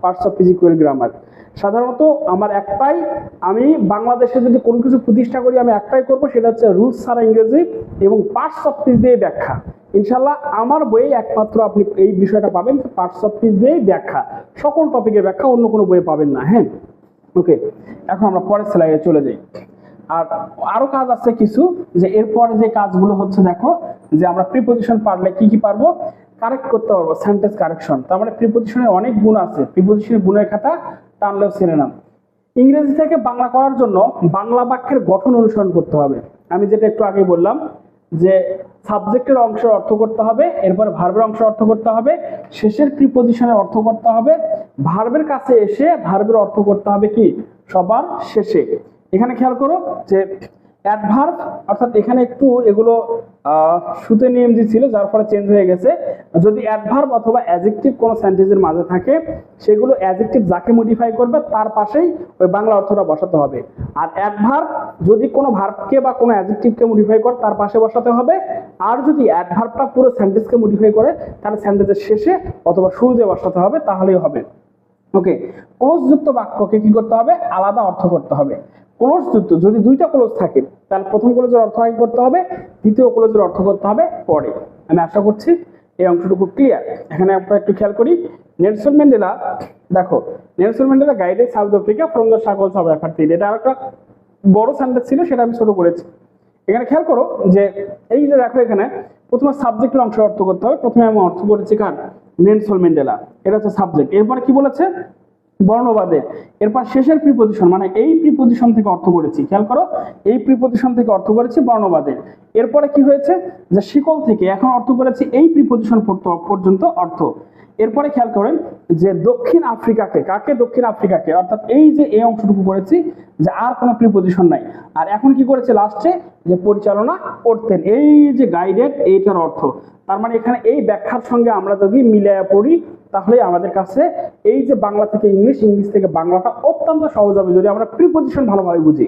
Parts of speech equal grammar. সাধারণত আমার একটাই, আমি বাংলাদেশে যদি কোনো কিছু প্রতিষ্ঠা করি আমি একটাই করব, সেটা হচ্ছে রুলস ছাড়া ইংরেজি এবং পার্টস অফ স্পিচ দিয়ে ব্যাখ্যা। ইনশাল্লাহ আমার বইয়ে একমাত্র আপনি এই বিষয়টা পাবেন, পার্টস অফ স্পিচ দিয়ে ব্যাখ্যা, সকল টপিকের ব্যাখ্যা, অন্য কোনো বইয়ে পাবেন না। হ্যাঁ, ওকে, এখন আমরা পরের স্লাইডে চলে যাই। আর আরো কাজ আছে কিছু, যে এরপরে যে কাজগুলো হচ্ছে দেখো, যে আমরা প্রিপজিশন পারলে কি কি পারবো, কারেক্ট করতে পারবো, সেন্টেন্স কারেকশন। তার মানে প্রিপজিশনের অনেক গুণ আছে, প্রিপজিশনের গুণের খাতা টানলেও ছেড়ে না। ইংরেজি থেকে বাংলা করার জন্য বাংলা বাক্যের গঠন অনুসরণ করতে হবে। আমি যেটা একটু আগে বললাম, যে সাবজেক্টের অংশের অর্থ করতে হবে, এরপর ভার্বের অংশ অর্থ করতে হবে, শেষের প্রিপজিশনের অর্থ করতে হবে, ভার্বের কাছে এসে ভার্বের অর্থ করতে হবে কি সবার শেষে। এখানে খেয়াল করো যে অ্যাডভার্ব, অর্থাৎ এখানে একটু এগুলো সুতে নিয়ম ছিল, যার ফলে চেঞ্জ হয়ে গেছে। যদি অ্যাডভার্ব অথবা অ্যাডজেক্টিভ কোনো সেন্টেন্সের মাঝে থাকে, সেগুলো অ্যাডজেক্টিভ যাকে মডিফাই করবে তার পাশেই ওই বাংলা অর্থটা বসাতে হবে। আর অ্যাডভার্ব যদি কোনো ভার্বকে বা কোনো অ্যাডজেক্টিভকে মডিফাই করে তার পাশে বসাতে হবে। আর যদি অ্যাডভার্বটা পুরো সেন্টেন্সকে মডিফাই করে তাহলে সেন্টেন্সের শেষে অথবা শুরুতে বসাতে হবে, তাহলেই হবে। ওকে, ক্লোজ যুক্ত বাক্যকে কি করতে হবে, আলাদা অর্থ করতে হবে। ক্লোজ যুক্ত যদি দুইটা ক্লোজ থাকে তাহলে প্রথম ক্লোজের অর্থ আগে করতে হবে, দ্বিতীয় ক্লোজের অর্থ করতে হবে পরে। আমি আশা করছি এই অংশটুকু ক্লিয়ার। এখানে আমরা একটু খেয়াল করি, নেলসন ম্যান্ডেলা, দেখো Nelson Mandela guided South Africa from the shackles of apartheid, এটা আরেকটা বড় সেন্টেন্স ছিল, সেটা আমি ছোট করেছি। এখানে খেয়াল করো যে এই যে দেখো, এখানে প্রথমে সাবজেক্টের অংশ অর্থ করতে হবে। প্রথমে আমি অর্থ করেছি কার, নেলসন ম্যান্ডেলা, এটা হচ্ছে সাবজেক্ট। এরপরে কি বলেছে, বর্ণবাদের। এরপর শেষের প্রিপজিশন, মানে এই প্রিপজিশন থেকে অর্থ করেছি, খেয়াল করো এই প্রিপজিশন থেকে অর্থ করেছি বর্ণবাদের। এরপরে কি হয়েছে, যে শিকল থেকে এখন অর্থ করেছি এই প্রিপজিশন পর্যন্ত অর্থ। এরপরে খেয়াল করেন যে দক্ষিণ আফ্রিকাকে, কাকে, দক্ষিণ আফ্রিকাকে, অর্থাৎ এই যে এই অংশটুকু করেছি, যে আর কোনো প্রিপজিশন নাই। আর এখন কি করেছে লাস্টে, যে পরিচালনা করতেন, এই যে গাইডেড, এইটার অর্থ। তার মানে এখানে এই ব্যাখ্যার সঙ্গে আমরা যদি মিলাইয়া পড়ি তাহলে আমাদের কাছে এই যে বাংলা থেকে ইংলিশ, ইংলিশ থেকে বাংলাটা অত্যন্ত সহজ হবে, যদি আমরা প্রিপজিশন ভালোভাবে বুঝি।